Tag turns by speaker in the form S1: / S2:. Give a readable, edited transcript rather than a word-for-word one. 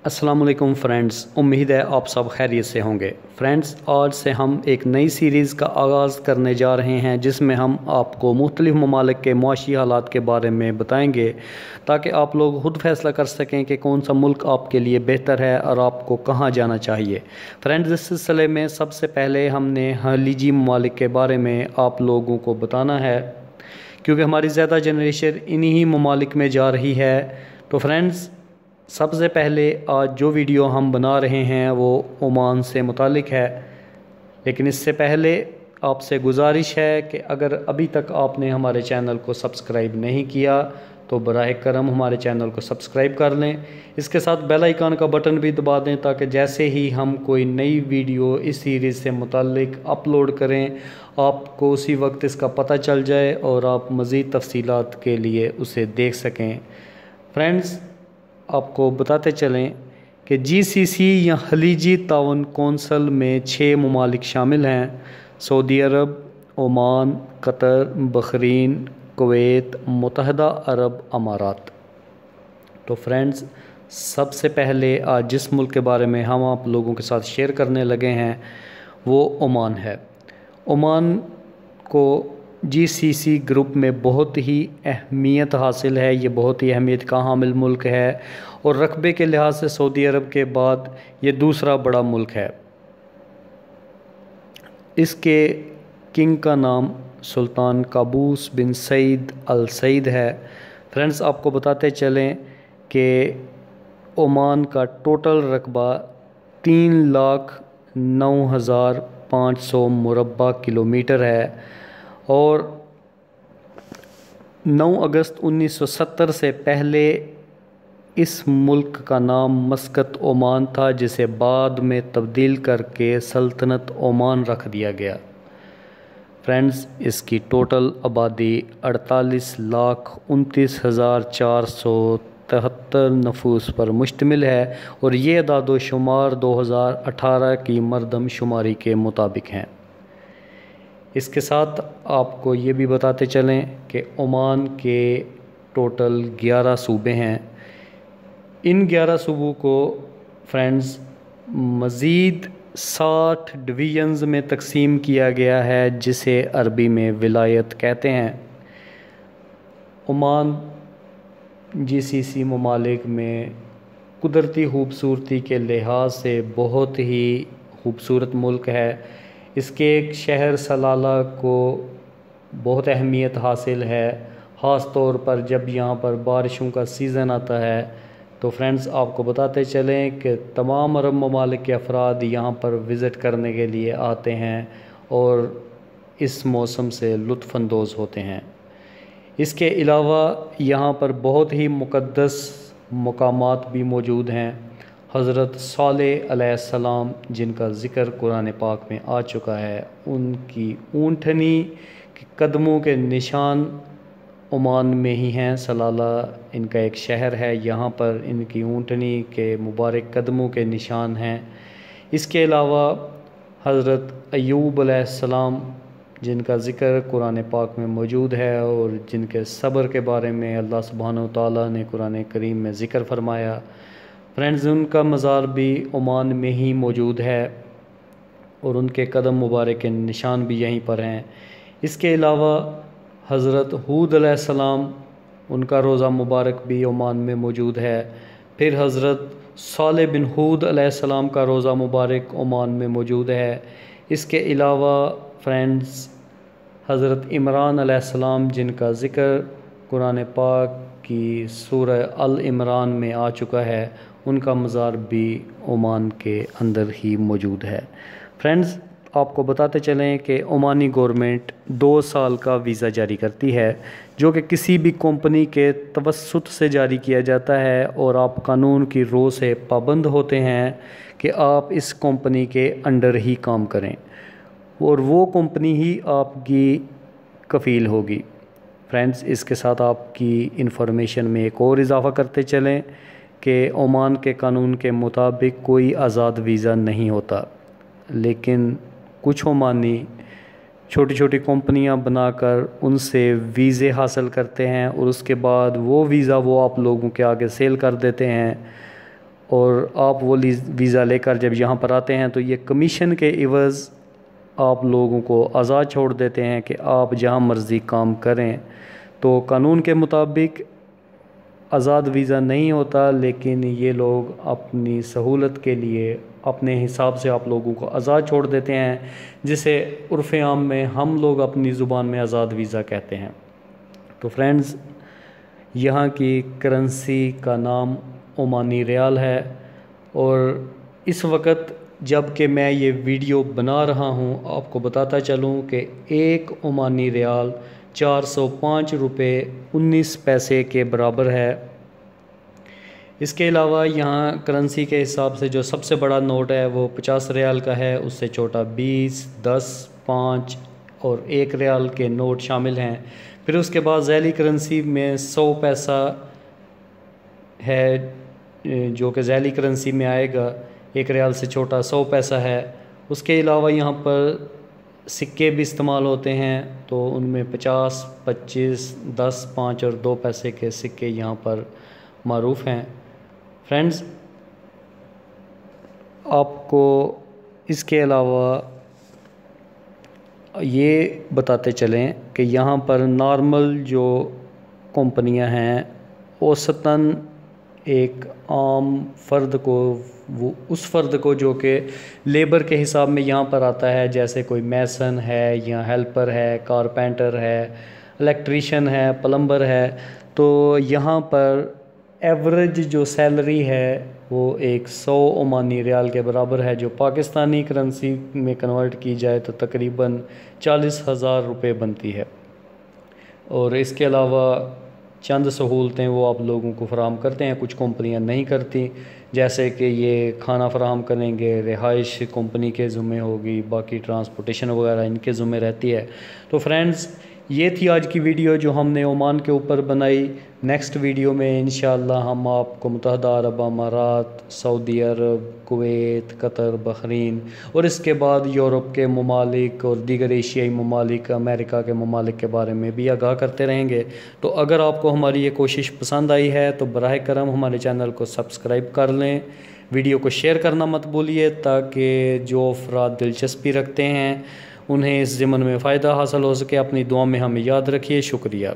S1: अस्सलाम वालेकुम फ्रेंड्स, उम्मीद है आप सब खैरियत से होंगे। फ्रेंड्स, आज से हम एक नई सीरीज़ का आगाज़ करने जा रहे हैं जिसमें हम आपको मुख्तलिफ़ ममालिक के मुआशी हालात के बारे में बताएंगे ताकि आप लोग ख़ुद फ़ैसला कर सकें कि कौन सा मुल्क आपके लिए बेहतर है और आपको कहाँ जाना चाहिए। फ्रेंड्स, इस सिलसिले में सबसे पहले हमने खलीजी ममालिक के बारे में आप लोगों को बताना है क्योंकि हमारी ज़्यादा जनरेशन इन्हीं ममालिक में जा रही है। तो फ्रेंड्स, सबसे पहले आज जो वीडियो हम बना रहे हैं वो ओमान से मुतालिक है, लेकिन इससे पहले आपसे गुजारिश है कि अगर अभी तक आपने हमारे चैनल को सब्सक्राइब नहीं किया तो बराह करम हमारे चैनल को सब्सक्राइब कर लें। इसके साथ बेल आइकन का बटन भी दबा दें ताकि जैसे ही हम कोई नई वीडियो इस सीरीज़ से मुतालिक अपलोड करें आपको उसी वक्त इसका पता चल जाए और आप मज़ीद तफसीलात के लिए उसे देख सकें। फ्रेंड्स, आपको बताते चलें कि GCC या खलीजी ताउन कौंसल में 6 ममालिक शामिल हैं: सऊदी अरब, ओमान, कतर, बहरीन, कुवैत, मुत्तहदा अरब अमारात। तो फ्रेंड्स, सबसे पहले आज जिस मुल्क के बारे में हम आप लोगों के साथ शेयर करने लगे हैं वो ओमान है। ओमान को GCC ग्रुप में बहुत ही अहमियत हासिल है। ये बहुत ही अहमियत का हामिल मुल्क है और रकबे के लिहाज से सऊदी अरब के बाद ये दूसरा बड़ा मुल्क है। इसके किंग का नाम सुल्तान काबूस बिन सईद अल सईद है। फ्रेंड्स, आपको बताते चलें कि ओमान का टोटल रकबा 3,09,500 मुरब्बा किलोमीटर है और 9 अगस्त 1970 से पहले इस मुल्क का नाम मस्कत ओमान था, जिसे बाद में तब्दील करके सल्तनत ओमान रख दिया गया। फ्रेंड्स, इसकी टोटल आबादी 48,29,473 नफूस पर मुश्तमिल है और ये अदाद शुमार 2018 की मरदमशुमारी के मुताबिक हैं। इसके साथ आपको ये भी बताते चलें कि ओमान के टोटल 11 सूबे हैं। इन 11 सूबों को फ्रेंड्स मज़ीद 60 डिवीज़न्स में तकसीम किया गया है जिसे अरबी में विलायत कहते हैं। ओमान GCC ममालिक में कुदरती खूबसूरती के लिहाज से बहुत ही खूबसूरत मुल्क है। इसके एक शहर सलाला को बहुत अहमियत हासिल है, ख़ास तौर पर जब यहाँ पर बारिशों का सीज़न आता है। तो फ्रेंड्स, आपको बताते चलें कि तमाम अरब ममालिक के अफराद यहाँ पर विज़िट करने के लिए आते हैं और इस मौसम से लुत्फ़अंदोज़ होते हैं। इसके अलावा यहाँ पर बहुत ही मुक़द्दस मकामात भी मौजूद हैं। हज़रत सालेह अलैहिस्सलाम, जिनका ज़िक्र कुरान पाक में आ चुका है, उनकी ऊँटनी के कदमों के निशान ओमान में ही हैं। सलाला इनका एक शहर है, यहाँ पर इनकी ऊँटनी के मुबारक कदमों के निशान हैं। इसके अलावा हज़रत अय्यूब अलैहिस्सलाम, जिनका ज़िक्र कुरान पाक में मौजूद है और जिनके सब्र के बारे में अल्लाह सुब्हानहू तआला ने कुरान करीम में ज़िक्र फरमाया। फ्रेंड्स, उनका मज़ार भी ओमान में ही मौजूद है और उनके कदम मुबारक के निशान भी यहीं पर हैं। इसके अलावा हज़रत हूद अलैहिस्सलाम, उनका रोज़ा मुबारक भी ओमान में मौजूद है। फिर हज़रत सालेह बिन हूद अलैहिस्सलाम का रोज़ा मुबारक ओमान में मौजूद है। इसके अलावा फ्रेंड्स, हज़रत इमरान अलैहिस्सलाम, जिनका ज़िक्र कुरान पाक की सूरह अल इमरान में आ चुका है, उनका मज़ार भी ओमान के अंदर ही मौजूद है। फ्रेंड्स, आपको बताते चलें कि ओमानी गवर्नमेंट 2 साल का वीज़ा जारी करती है जो कि किसी भी कंपनी के तवस्सुत से जारी किया जाता है और आप कानून की रो से पाबंद होते हैं कि आप इस कंपनी के अंडर ही काम करें और वो कंपनी ही आपकी कफ़ील होगी। फ्रेंड्स, इसके साथ आपकी इन्फॉर्मेशन में एक और इजाफ़ा करते चलें कि ओमान के कानून के मुताबिक कोई आज़ाद वीज़ा नहीं होता, लेकिन कुछ ओमानी छोटी छोटी कंपनियां बनाकर उनसे वीज़े हासिल करते हैं और उसके बाद वो वीज़ा वो आप लोगों के आगे सेल कर देते हैं और आप वो वीज़ा लेकर जब यहाँ पर आते हैं तो ये कमीशन के इवज़ आप लोगों को आज़ाद छोड़ देते हैं कि आप जहाँ मर्ज़ी काम करें। तो कानून के मुताबिक आज़ाद वीज़ा नहीं होता, लेकिन ये लोग अपनी सहूलत के लिए अपने हिसाब से आप लोगों को आज़ाद छोड़ देते हैं, जिसे उर्फ़ आम में हम लोग अपनी ज़ुबान में आज़ाद वीज़ा कहते हैं। तो फ्रेंड्स, यहाँ की करेंसी का नाम ओमानी रियाल है और इस वक्त जब कि मैं ये वीडियो बना रहा हूँ आपको बताता चलूँ कि एक ओमानी रियाल 405 रुपये 19 पैसे के बराबर है। इसके अलावा यहाँ करेंसी के हिसाब से जो सबसे बड़ा नोट है वो 50 रियाल का है, उससे छोटा 20, 10, 5 और 1 रियाल के नोट शामिल हैं। फिर उसके बाद ज़ैली करेंसी में 100 पैसा है जो कि ज़ैली करेंसी में आएगा, 1 रियाल से छोटा 100 पैसा है। उसके अलावा यहाँ पर सिक्के भी इस्तेमाल होते हैं, तो उनमें 50, 25, 10, 5 और 2 पैसे के सिक्के यहाँ पर मारूफ़ हैं। फ्रेंड्स, आपको इसके अलावा ये बताते चलें कि यहाँ पर नॉर्मल जो कंपनियाँ हैं औसतन एक आम फ़र्द को, वो उस फ़र्द को जो कि लेबर के हिसाब में यहाँ पर आता है, जैसे कोई मैसन है या हेल्पर है, कारपेंटर है, इलेक्ट्रीशियन है, प्लम्बर है, तो यहाँ पर एवरेज जो सैलरी है वो 100 ओमानी रियाल के बराबर है, जो पाकिस्तानी करेंसी में कन्वर्ट की जाए तो तकरीबन 40,000 रुपये बनती है। और इसके अलावा चंद सहूलतें वो आप लोगों को फ़राहम करते हैं, कुछ कंपनियां नहीं करती, जैसे कि ये खाना फ़राहम करेंगे, रिहाइश कंपनी के ज़िम्मे होगी, बाकी ट्रांसपोर्टेशन वगैरह इनके ज़िम्मे रहती है। तो फ्रेंड्स, ये थी आज की वीडियो जो हमने ओमान के ऊपर बनाई। नेक्स्ट वीडियो में इंशाअल्लाह हम आपको मुत्तहदा अरब अमारात, सऊदी अरब, कुवैत, कतर, बहरीन और इसके बाद यूरोप के ममालिक और दीगर एशियाई ममालिक, अमेरिका के ममालिक के बारे में भी आगाह करते रहेंगे। तो अगर आपको हमारी ये कोशिश पसंद आई है तो बराह करम हमारे चैनल को सब्सक्राइब कर लें, वीडियो को शेयर करना मत भूलिए, ताकि जो अफराद दिलचस्पी रखते हैं उन्हें इस ज़िम्मन में फ़ायदा हासिल हो सके। अपनी दुआ में हमें याद रखिए। शुक्रिया।